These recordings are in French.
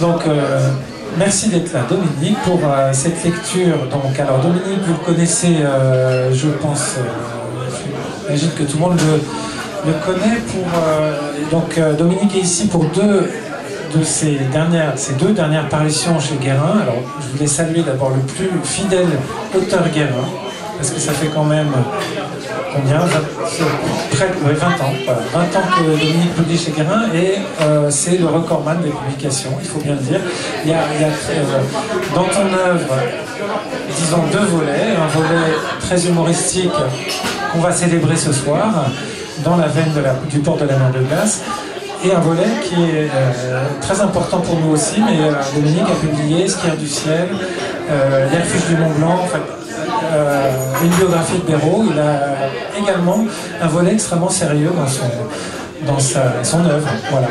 Donc, merci d'être là, Dominique, pour cette lecture. Donc, alors, Dominique, vous le connaissez, je pense, j'imagine que tout le monde le connaît. Dominique est ici pour ces deux dernières parutions chez Guérin. Alors, je voulais saluer d'abord le plus fidèle auteur Guérin, parce que ça fait quand même combien, près de 20 ans. Voilà, 20 ans que Dominique publie chez Guérin, et c'est le recordman des publications, il faut bien le dire. Il y a dans ton œuvre, disons, deux volets. Un volet très humoristique qu'on va célébrer ce soir, dans la veine du port de la mer de glace, et un volet qui est très important pour nous aussi, mais Dominique a publié Skieur du ciel, Les refuges du Mont Blanc, enfin, une biographie de Béraud. Il a également un volet extrêmement sérieux dans son œuvre. Voilà.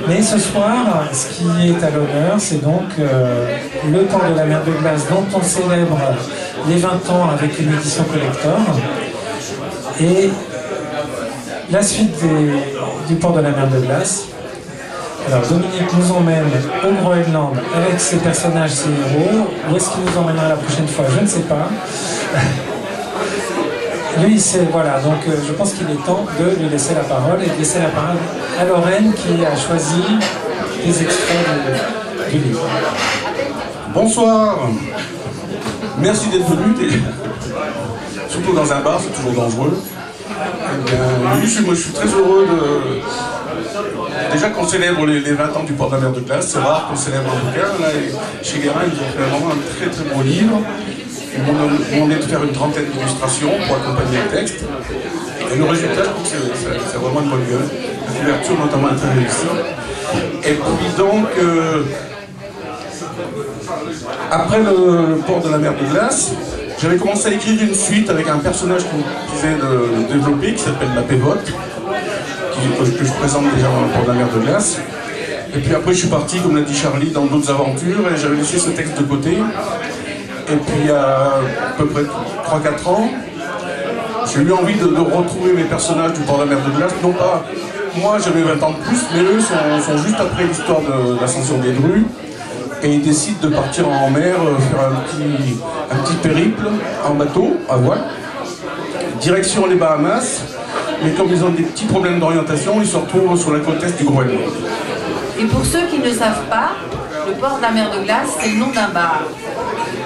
Mais ce soir, ce qui est à l'honneur, c'est donc le port de la mer de glace, dont on célèbre les 20 ans avec une édition collector, et la suite du port de la mer de glace. Alors Dominique nous emmène au Groenland avec ses personnages, ses héros. Où est-ce qu'il nous emmènera la prochaine fois? Je ne sais pas. Lui, c'est voilà, donc je pense qu'il est temps de lui laisser la parole, et de laisser la parole à Lorraine qui a choisi des extraits du livre. Bonsoir. Merci d'être venu. Surtout dans un bar, c'est toujours dangereux. Oui, moi je suis très heureux déjà qu'on célèbre les 20 ans du port de la mer de glace. C'est rare qu'on célèbre un bouquin. Là, chez Guérin, ils ont fait vraiment un très très beau livre. Ils m'ont demandé de faire une trentaine d'illustrations pour accompagner le texte. Et le résultat, je trouve que c'est vraiment une bonne gueule. La couverture notamment est très réussie. Et puis donc, après le port de la mer de glace, j'avais commencé à écrire une suite avec un personnage qu'on disait de développer, qui s'appelle la Pévote, que je présente déjà dans le port de la mer de glace. Et puis après je suis parti, comme l'a dit Charlie, dans d'autres aventures, et j'avais laissé ce texte de côté. Et puis il y a à peu près 3-4 ans, j'ai eu envie de retrouver mes personnages du port de la mer de glace. Non pas, moi j'avais 20 ans de plus, mais eux sont juste après l'histoire de l'ascension des Drues. Et ils décident de partir en mer, faire un petit périple en bateau, à voile, direction les Bahamas. Mais comme ils ont des petits problèmes d'orientation, ils se retrouvent sur la côte est du Groenland. Et pour ceux qui ne savent pas, le port de la mer de glace, c'est le nom d'un bar.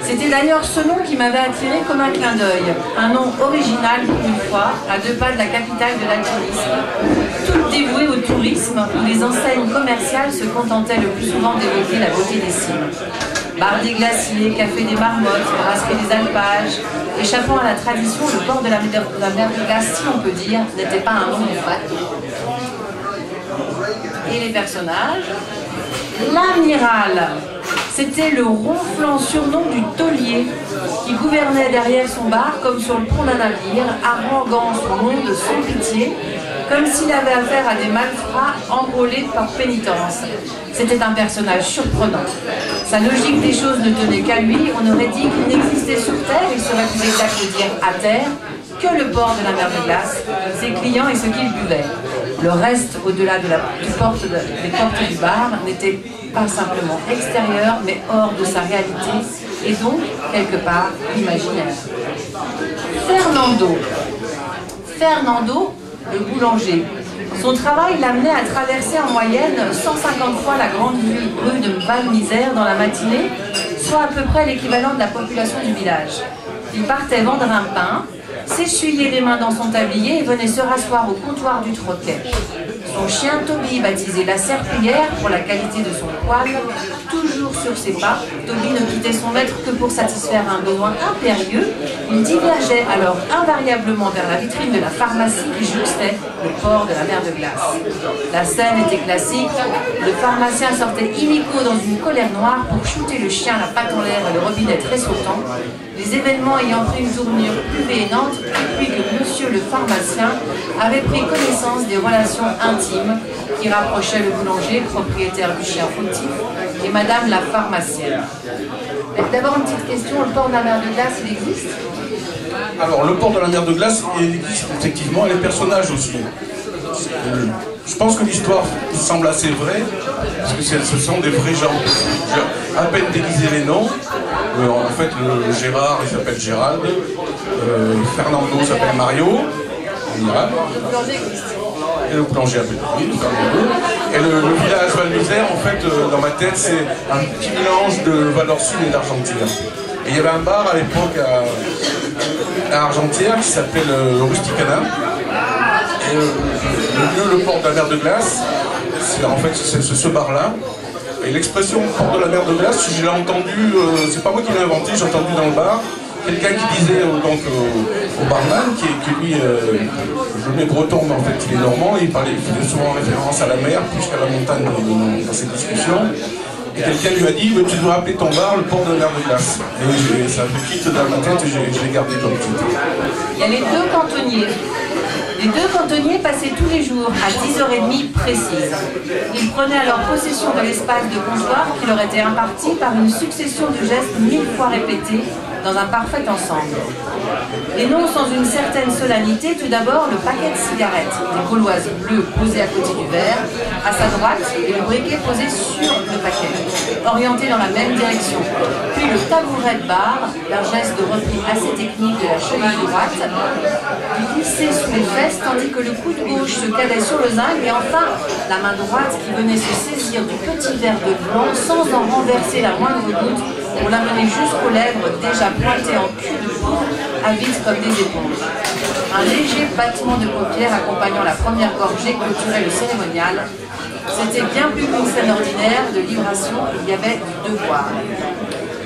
C'était d'ailleurs ce nom qui m'avait attiré comme un clin d'œil. Un nom original pour une fois, à 2 pas de la capitale de l'alpinisme. Toute dévouée au tourisme, où les enseignes commerciales se contentaient le plus souvent d'évoquer la beauté des cimes. Bar des glaciers, café des marmottes, brasserie des alpages. Échappant à la tradition, le port de la mer de glace, si on peut dire, n'était pas un nom de bateau. Et les personnages? L'amiral, c'était le ronflant surnom du taulier qui gouvernait derrière son bar comme sur le pont d'un navire, haranguant son monde sans pitié, comme s'il avait affaire à des malfrats enrôlés par pénitence. C'était un personnage surprenant. Sa logique des choses ne tenait qu'à lui. On aurait dit qu'il n'existait sur Terre, il serait plus exact de dire à Terre, que le port de la mer de glace, ses clients et ce qu'ils buvaient. Le reste, au-delà des portes du bar, n'était pas simplement extérieur, mais hors de sa réalité, et donc, quelque part, imaginaire. Fernando, le boulanger. Son travail l'amenait à traverser en moyenne 150 fois la grande rue de Val-Misère dans la matinée, soit à peu près l'équivalent de la population du village. Il partait vendre un pain, s'essuyait les mains dans son tablier et venait se rasseoir au comptoir du troquet. Son chien Toby, baptisé la serpillière pour la qualité de son poil, toujours sur ses pas, Toby ne quittait son maître que pour satisfaire un besoin impérieux. Il divergeait alors invariablement vers la vitrine de la pharmacie qui jouxtait le port de la mer de glace. La scène était classique, le pharmacien sortait illico dans une colère noire pour shooter le chien la patte en l'air et le robinet tressautant, les événements ayant pris une tournure plus véhémente depuis que monsieur le pharmacien avait pris connaissance des relations intimes qui rapprochaient le boulanger, propriétaire du chien fautif, et madame la pharmacienne. D'abord une petite question, le port de la mer de glace, il existe? Alors le port de la mer de glace, il existe effectivement, et les personnages aussi. Je pense que l'histoire semble assez vraie, parce que ce sont des vrais gens. J'ai à peine déguisé les noms. En fait, le Gérard, il s'appelle Gérald. Fernando s'appelle Mario. Voilà. Et le boulanger appelle Fernando. Et le village Val-Misère, en fait, dans ma tête, c'est un petit mélange de Valorcine et d'Argentière. Et il y avait un bar à l'époque à Argentière qui s'appelle Rusticana. Et le port de la mer de glace, en fait c'est ce bar-là. Et l'expression port de la mer de glace, je l'ai entendu, c'est pas moi qui l'ai inventé, j'ai entendu dans le bar. Quelqu'un qui disait donc, au barman, qui lui, je mets breton, mais en fait il est normand, il faisait souvent référence à la mer, plus qu'à la montagne dans ses discussions. Et quelqu'un lui a dit, tu dois appeler ton bar le port de la mer de glace. Et ça me quitte dans ma tête et je l'ai gardé comme titre. Il y a les deux cantonniers. Les deux cantonniers passaient tous les jours à 10h30 précises. Ils prenaient alors possession de l'espace de comptoir qui leur était imparti par une succession de gestes 1000 fois répétés dans un parfait ensemble. Et non sans une certaine solennité, tout d'abord le paquet de cigarettes, des gauloises bleues posées à côté du verre, à sa droite, et le briquet posé sur le paquet, orienté dans la même direction. Puis le tabouret de bar, d'un geste de repli assez technique de la cheville droite, glissé sous les fesses, tandis que le coude gauche se calait sur le zinc, et enfin la main droite qui venait se saisir du petit verre de blanc sans en renverser la moindre goutte, pour l'amener jusqu'aux lèvres déjà pointées en cul de poule, avides comme des éponges. Un léger battement de paupières accompagnant la première gorgée clôturait le cérémonial. C'était bien plus qu'une scène ordinaire de libération, il y avait du devoir.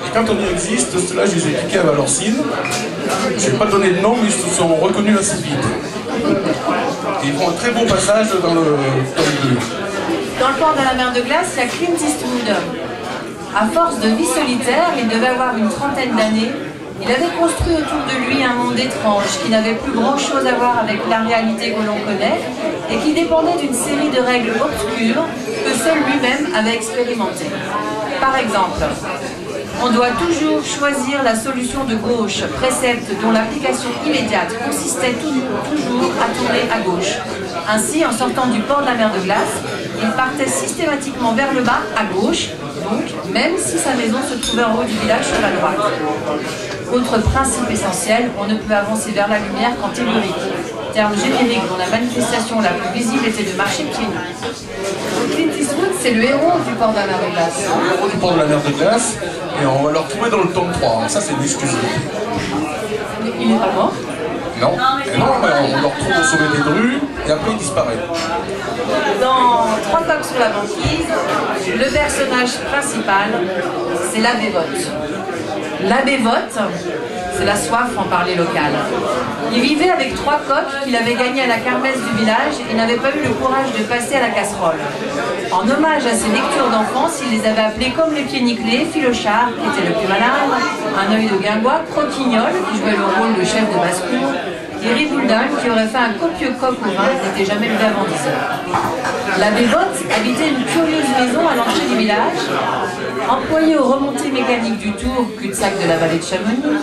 Et quand on y existe, ceux-là, je les ai piqués à Valorcine. Je n'ai pas donné de nom, mais ils se sont reconnus assez vite. Et ils font un très bon passage dans le tome 2. Dans le port de la mer de glace, il y a Clint Eastwood. À force de vie solitaire, il devait avoir une trentaine d'années. Il avait construit autour de lui un monde étrange qui n'avait plus grand-chose à voir avec la réalité que l'on connaît et qui dépendait d'une série de règles obscures que seul lui-même avait expérimentées. Par exemple, on doit toujours choisir la solution de gauche, précepte dont l'application immédiate consistait toujours à tourner à gauche. Ainsi, en sortant du port de la mer de glace, il partait systématiquement vers le bas, à gauche, donc même si sa maison se trouvait en haut du village sur la droite. Autre principe essentiel, on ne peut avancer vers la lumière qu'en tellurique, terme générique dont la manifestation la plus visible était de marcher pieds nus. Clint Eastwood, c'est le héros du port de la mer de glace. Le héros du port de la mer de glace, et on va le retrouver dans le tome 3. Alors ça, c'est une excuse. Il n'est pas mort? Non, et non, mais on le retrouve au sommet des drues, et après il disparaît. Dans Trois coqs sur la banquise, le personnage principal, c'est la bévote. La bévote, c'est la soif en parler local. Il vivait avec 3 coqs qu'il avait gagnés à la kermesse du village et n'avait pas eu le courage de passer à la casserole. En hommage à ses lectures d'enfance, il les avait appelés comme les pieds nickelés, Filochard, qui était le plus malin, un œil de guingois, Croquignol, qui jouait le rôle de chef de basse-cour, et Ribouldan, qui aurait fait un copieux coq au vin et n'était jamais levé avant 10 heures. La bévote habitait une curieuse maison à l'entrée du village. Employée aux remontées mécaniques du Tour, cul-de-sac de la vallée de Chamonix,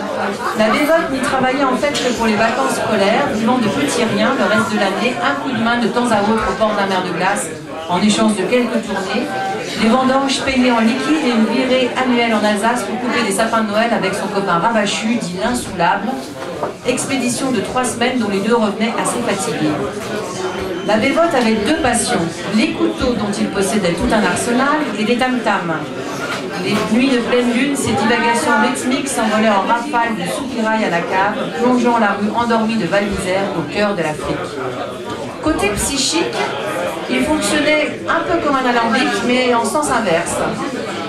la bévote n'y travaillait en fait que pour les vacances scolaires, vivant de petits riens le reste de l'année, un coup de main de temps à autre au port de la mer de glace, en échange de quelques tournées, des vendanges payées en liquide et une virée annuelle en Alsace pour couper des sapins de Noël avec son copain Ravachu, dit l'insoulable, expédition de 3 semaines dont les deux revenaient assez fatigués. La bévote avait 2 passions, les couteaux dont il possédait tout un arsenal et des tam-tams. Les nuits de pleine lune, ces divagations rythmiques s'envolaient en rafales du soupirail à la cave, plongeant la rue endormie de Val-Misère au cœur de l'Afrique. Côté psychique, il fonctionnait un peu comme un alambic, mais en sens inverse.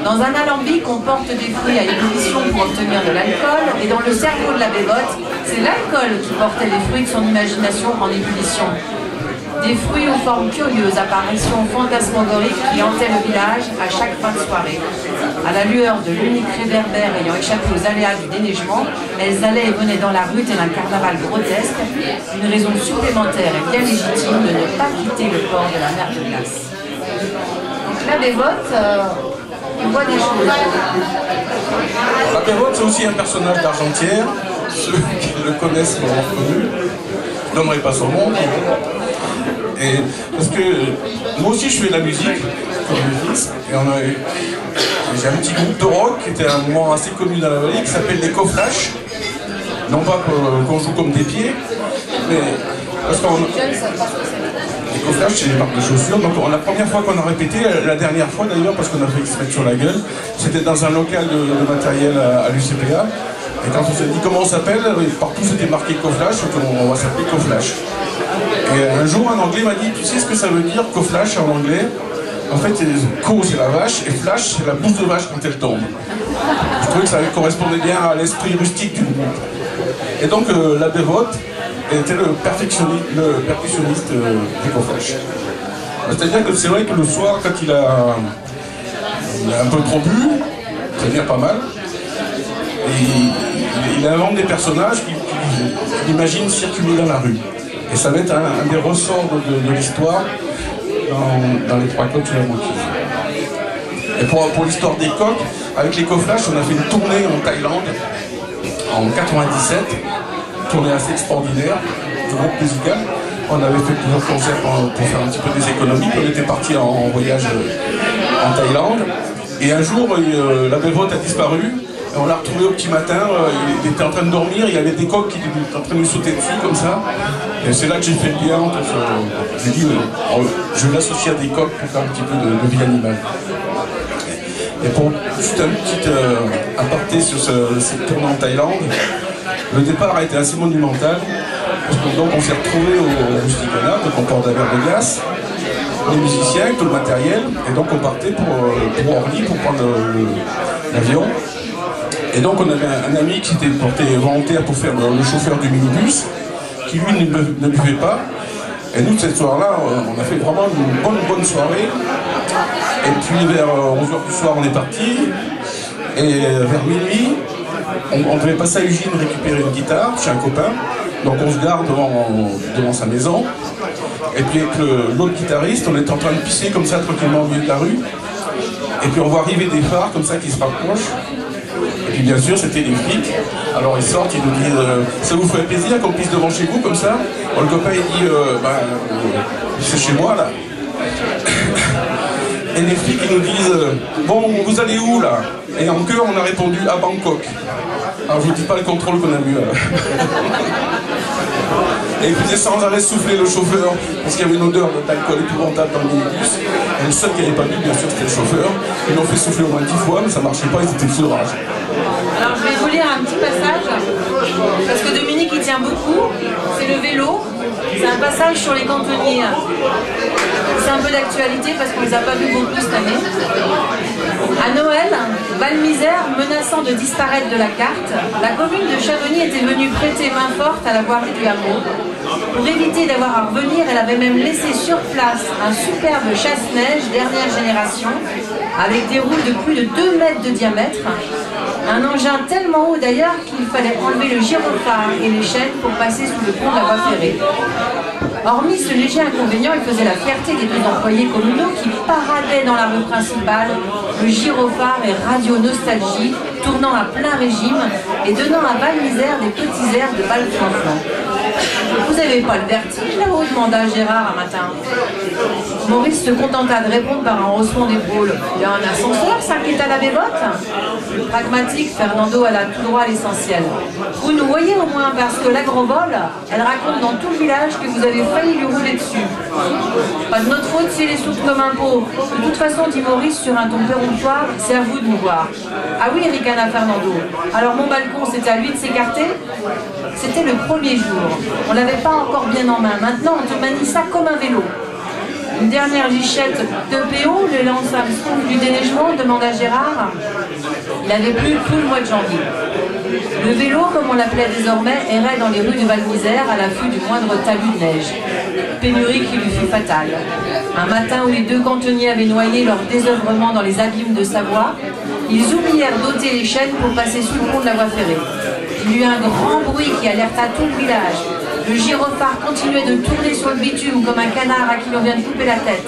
Dans un alambic, on porte des fruits à ébullition pour obtenir de l'alcool, et dans le cerveau de la bévote, c'est l'alcool qui portait les fruits de son imagination en ébullition. Des fruits aux formes curieuses, apparitions fantasmagoriques qui hantaient le village à chaque fin de soirée. À la lueur de l'unique réverbère ayant échappé aux aléas du déneigement, elles allaient et venaient dans la rue tel un carnaval grotesque, une raison supplémentaire et bien légitime de ne pas quitter le port de la mer de glace. Donc la bévote, on voit des choses. La bévote, c'est aussi un personnage d'Argentière. Ceux qui le connaissent l'ont reconnu. Je n'aimerais pas son nom. Et parce que moi aussi je fais de la musique, comme le fils, et j'ai un petit groupe de rock qui était à un moment assez connu dans la vallée, qui s'appelle les Coflash. Non pas qu'on joue comme des pieds, mais parce qu'on... Les Coflash, c'est des marques de chaussures. Donc la première fois qu'on a répété, la dernière fois d'ailleurs, parce qu'on a fait se mettre sur la gueule, c'était dans un local de matériel à l'UCPA. Et quand on s'est dit comment on s'appelle, partout c'était marqué Coflash, donc on va s'appeler Coflash. Et un jour, un anglais m'a dit, tu sais ce que ça veut dire, Coflash en anglais? En fait, Co c'est la vache, et Flash c'est la bouse de vache quand elle tombe. Je trouvais que ça correspondait bien à l'esprit rustique du groupe. Et donc la Bévote était le percussionniste des Coflash. C'est-à-dire que c'est vrai que le soir, quand il a un peu trop bu, c'est-à-dire pas mal, il invente des personnages qu'il imagine circuler dans la rue. Et ça va être un des ressorts de l'histoire dans les trois coqs sur la moitié. Et pour l'histoire des coqs, avec les Coflash, on a fait une tournée en Thaïlande en 97, tournée assez extraordinaire du groupe musical. On avait fait plusieurs concerts pour faire un petit peu des économies, puis on était parti en voyage en Thaïlande. Et un jour, la Bévote a disparu. On l'a retrouvé au petit matin, il était en train de dormir, il y avait des coqs qui étaient en train de lui sauter dessus comme ça. Et c'est là que j'ai fait le lien entre j'ai dit, je vais l'associer à des coqs pour faire un petit peu de vie animale. Et pour juste un petit aparté sur cette tournée en Thaïlande, le départ a été assez monumental, parce que donc on s'est retrouvé au Rusticana, donc en port d'Aver de Glace, les musiciens, tout le matériel, et donc on partait pour Orly pour prendre l'avion. Et donc on avait un ami qui s'était porté volontaire pour faire le chauffeur du minibus, qui lui ne buvait pas. Et nous, cette soirée-là, on a fait vraiment une bonne soirée. Et puis vers 11h du soir, on est parti. Et vers minuit, on devait passer à Ugine récupérer une guitare chez un copain. Donc on se gare devant sa maison. Et puis avec l'autre guitariste, on est en train de pisser comme ça tranquillement au milieu de la rue. Et puis on voit arriver des phares comme ça qui se rapprochent. Et puis bien sûr, c'était les flics. Alors ils sortent, ils nous disent ça vous ferait plaisir qu'on pisse devant chez vous comme ça? Le copain il dit c'est chez moi là. Et les flics ils nous disent bon, vous allez où là? Et en chœur on a répondu à Bangkok. Alors je vous dis pas le contrôle qu'on a eu. Et il faisait sans arrêt souffler le chauffeur, parce qu'il y avait une odeur d'alcool épouvantable dans le minibus. Et le seul qui n'avait pas bu, bien sûr, c'était le chauffeur. Ils l'ont fait souffler au moins 10 fois, mais ça ne marchait pas, ils étaient fous de rage. Alors je vais vous lire un petit passage, parce que Dominique y tient beaucoup. C'est le vélo, c'est un passage sur les cantonniers. C'est un peu d'actualité parce qu'on ne les a pas vus beaucoup cette année. À Noël, Val-Misère menaçant de disparaître de la carte, la commune de Chamonix était venue prêter main forte à la voirie du hameau. Pour éviter d'avoir à revenir, elle avait même laissé sur place un superbe chasse-neige dernière génération, avec des roues de plus de 2 mètres de diamètre. Un engin tellement haut d'ailleurs qu'il fallait enlever le gyrophare et les chaînes pour passer sous le pont de la voie ferrée. Hormis ce léger inconvénient, il faisait la fierté des deux employés communaux qui paradaient dans la rue principale, le gyrophare et Radio Nostalgie, tournant à plein régime et donnant à Val-Misère des petits airs de bal-flanflan. Vous n'avez pas le vertige là-haut, demanda Gérard un matin. Maurice se contenta de répondre par un haussement d'épaule. Il y a un ascenseur, s'inquiéta la Bévote. Pragmatique, Fernando alla tout droit à l'essentiel. Vous nous voyez au moins, parce que l'agrovole, elle raconte dans tout le village que vous avez failli lui rouler dessus. Pas de notre faute s'il est souple comme un pot. De toute façon, dit Maurice sur un ton péremptoire, c'est à vous de nous voir. Ah oui, ricana Fernando. Alors mon balcon, c'était à lui de s'écarter? C'était le premier jour. On l'avait pas encore bien en main. Maintenant, on te manie ça comme un vélo. Une dernière gichette de PO, le lance-à-souffle du déneigement, demanda Gérard. Il avait plu tout le mois de janvier. Le vélo, comme on l'appelait désormais, errait dans les rues de Val-Misère à l'affût du moindre talus de neige. Pénurie qui lui fut fatale. Un matin où les deux cantonniers avaient noyé leur désœuvrement dans les abîmes de Savoie, ils oublièrent d'ôter les chaînes pour passer sous le pont de la voie ferrée. Il y eut un grand bruit qui alerta tout le village. Le gyrophare continuait de tourner sur le bitume comme un canard à qui l'on vient de couper la tête.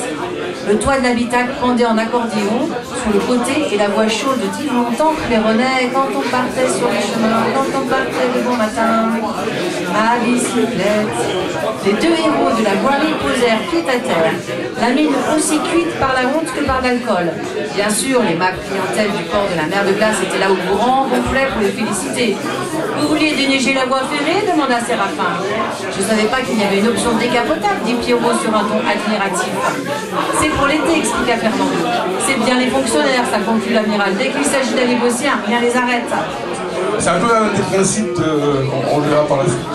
Le toit de l'habitacle pendait en accordéon sur le côté et la voix chaude d'Yves Montand claironnait quand on partait sur les chemins, quand on partait le bon matin, à bicyclette. Les deux héros de la voirie posèrent pied à terre, la mine aussi cuite par la honte que par l'alcool. Bien sûr, les macs clientèles du port de la mer de Glace étaient là au courant, gonflaient pour les féliciter. Vous vouliez déneiger la voie ferrée demanda Séraphin. Je ne savais pas qu'il y avait une option décapotable, dit Pierrot sur un ton admiratif. C'est pour l'été, expliqua Fernando. C'est bien les fonctionnaires, ça conclut l'amiral. Dès qu'il s'agit d'aller bosser, rien les arrête. C'est un peu un des principes, on le verra par la suite,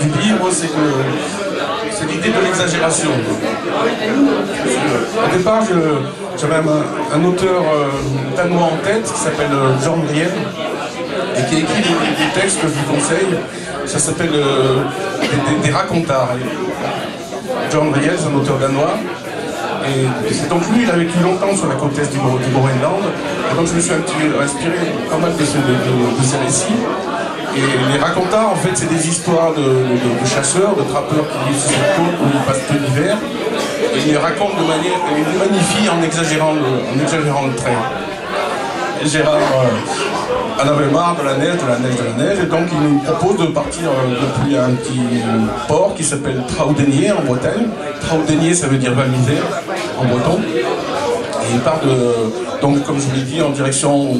du livre, c'est l'idée de l'exagération. Au départ, j'avais un auteur danois en tête qui s'appelle John Riel et qui a écrit des textes que je vous conseille. Ça s'appelle des racontards. John Riel, c'est un auteur danois. Et c'est donc lui, il a vécu longtemps sur la côte est du Groenland. Et donc je me suis un petit peu inspiré pas mal de ces récits. Et les racontards, en fait, c'est des histoires de chasseurs, de trappeurs qui vivent sur cette côte où ils passent peu l'hiver. Et ils les racontent de manière, ils les magnifient en exagérant le trait. Et Gérard en avait marre de la neige, et donc il nous propose de partir depuis un petit port qui s'appelle Traudenier en Bretagne. Traudenier, ça veut dire Val-Misère en breton. Et il part donc comme je vous l'ai dit, en direction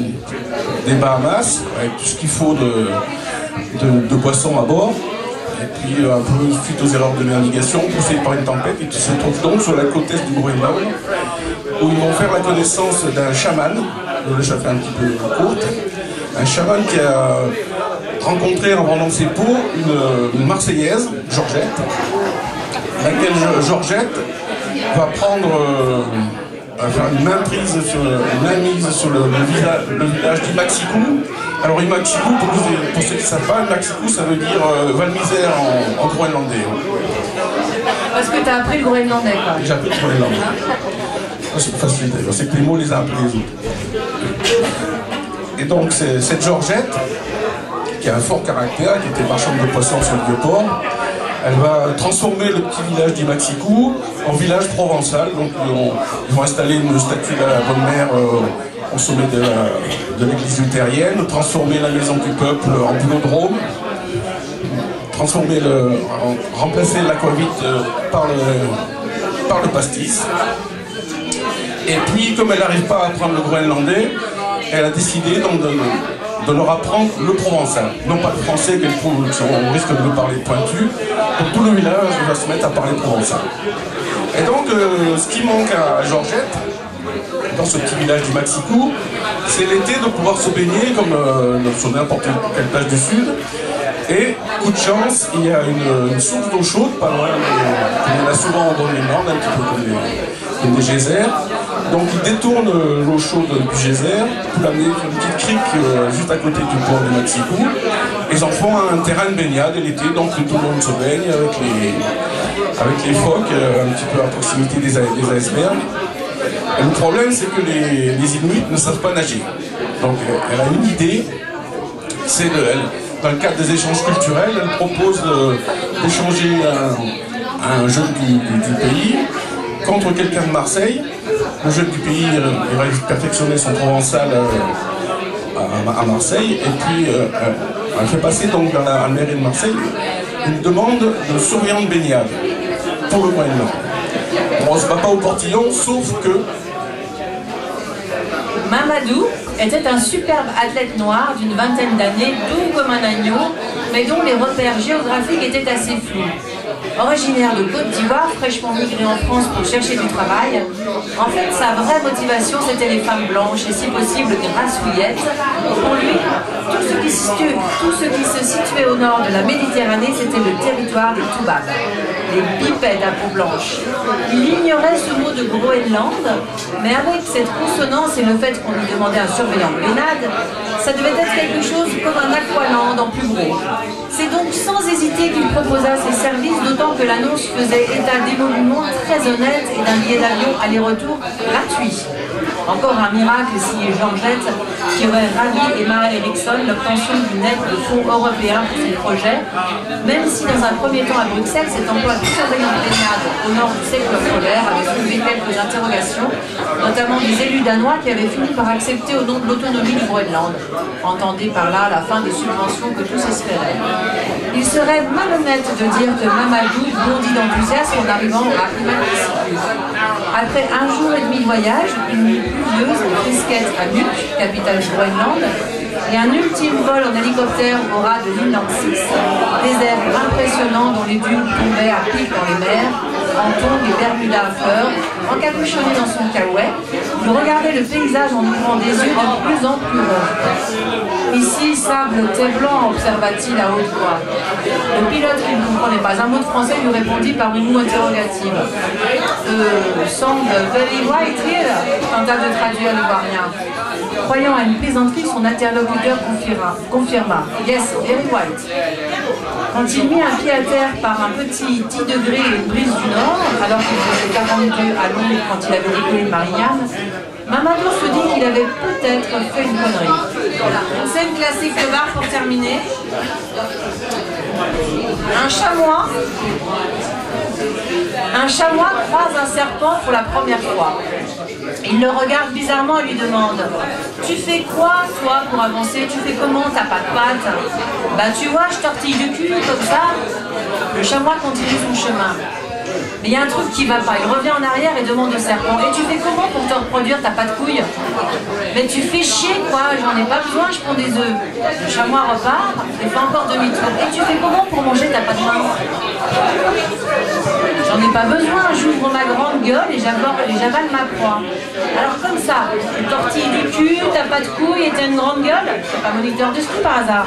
des Bahamas, avec tout ce qu'il faut de boissons à bord. Et puis un peu suite aux erreurs de navigation, poussé par une tempête, ils se trouvent donc sur la côte est du Groenland, où ils vont faire la connaissance d'un chaman, je vais faire un petit peu courte, un chaman qui a rencontré en rendant ses peaux une Marseillaise, Georgette, laquelle Georgette va prendre, faire une mainmise sur le village d'Imaxikou. Alors Imaxikou, pour ceux qui ne savent pas, Imaxikou ça veut dire Val-Misère en groenlandais. Parce que tu as appris le groenlandais, quoi. J'ai appris le groenlandais. C'est pas facile d'ailleurs, c'est que les mots les uns après les autres. Et donc cette Georgette, qui a un fort caractère, qui était marchande de poissons sur le Vieux-Port, elle va transformer le petit village d'Imaxikou en village provençal. Donc ils vont installer une statue de la Bonne Mère au sommet de l'église luthérienne, transformer la maison du peuple en boulodrome, remplacer l'aquavite par le pastis. Et puis, comme elle n'arrive pas à apprendre le groenlandais, elle a décidé donc de leur apprendre le provençal. Non pas le français, qu'elle trouve, on risque de le parler pointu. Donc tout le village va se mettre à parler provençal. Et donc, ce qui manque à Georgette, dans ce petit village du Maxikou, c'est l'été de pouvoir se baigner comme sur n'importe quelle plage du sud. Et, coup de chance, il y a une source d'eau chaude, pas loin, il y en a souvent en Groenland, un petit peu comme des geysers. Donc ils détournent l'eau chaude du geyser pour l'amener sur une petite crique juste à côté du port du Maxikou. Ils en font un terrain de baignade l'été, donc tout le monde se baigne avec les phoques, un petit peu à proximité des icebergs. Et le problème, c'est que les Inuits ne savent pas nager. Donc elle a une idée, c'est dans le cadre des échanges culturels, elle propose d'échanger un jeune du pays contre quelqu'un de Marseille. Le jeune du pays il va perfectionner son provençal à Marseille, et puis elle fait passer donc dans la mairie de Marseille une demande de surveillant de baignade pour le Groenland. Bon, on ne se bat pas au portillon, sauf que Mamadou était un superbe athlète noir d'une vingtaine d'années, doux comme un agneau, mais dont les repères géographiques étaient assez flous. Originaire de Côte d'Ivoire, fraîchement migré en France pour chercher du travail, en fait sa vraie motivation c'était les femmes blanches et si possible grassouillettes. Pour lui, tout ce qui se situait au nord de la Méditerranée c'était le territoire des Toubabs, les bipèdes à peau blanche. Il ignorait ce mot de Groenland, mais avec cette consonance et le fait qu'on lui demandait un surveillant de baignade, ça devait être quelque chose comme un aqualand en plus gros. C'est donc sans hésiter qu'il proposa ses services, d'autant que l'annonce faisait état d'émoluments très honnêtes et d'un billet d'avion aller-retour gratuit. Encore un miracle signé Georgette qui aurait ravi Emma Eriksson l'obtention d'une aide de fonds européens pour ses projets, même si dans un premier temps à Bruxelles, cet emploi de surveillant de baignade au nord du secteur polaire avait soulevé quelques interrogations, notamment des élus danois qui avaient fini par accepter au nom de l'autonomie du Groenland. Entendez par là la fin des subventions que tous espéraient. Il serait malhonnête de dire que Mamadou bondit d'enthousiasme en arrivant à Imanisipus. Après un jour et demi de voyage, une nuit pluvieuse et frisquette à Nuuk, capitale du Groenland, et un ultime vol en hélicoptère au ras de l'Inland 6, désert impressionnant dont les dunes tombaient à pic dans les mers, en tongs et Bermuda à fleurs, encapuchonné dans son kawaii, il regardait le paysage en ouvrant des yeux de plus en plus ronds. Ici, sable thé blanc, observa-t-il à haute voix. Le pilote, qui ne comprenait pas un mot de français, lui répondit par une moue interrogative. Semble very white here, tenta de traduire l'ivoirien. Croyant à une plaisanterie, son interlocuteur confirma. Yes, very white. Quand il mit un pied à terre par un petit 10 degrés et une brise du nord, alors qu'il faisait 42 à Londres quand il avait décollé de Marignane, Mamadou se dit qu'il avait peut-être fait une connerie. Voilà, une scène classique de bar pour terminer. Un chamois croise un serpent pour la première fois. Il le regarde bizarrement et lui demande « Tu fais quoi, toi, pour avancer? Tu fais comment? T'as pas de pattes ?»« Bah, tu vois, je tortille du cul, comme ça. » Le chamois continue son chemin. Mais il y a un truc qui va pas. Il revient en arrière et demande au serpent « Et tu fais comment pour te reproduire? T'as pas de couilles? »« Mais tu fais chier, quoi. J'en ai pas besoin, je prends des œufs. » Le chamois repart et fait encore demi-tour. « Et tu fais comment pour manger? T'as pas de main? » J'en ai pas besoin, j'ouvre ma grande gueule et j'avale ma proie. Alors comme ça, tu tortilles du cul, t'as pas de couilles et t'as une grande gueule? C'est pas moniteur de ski par hasard.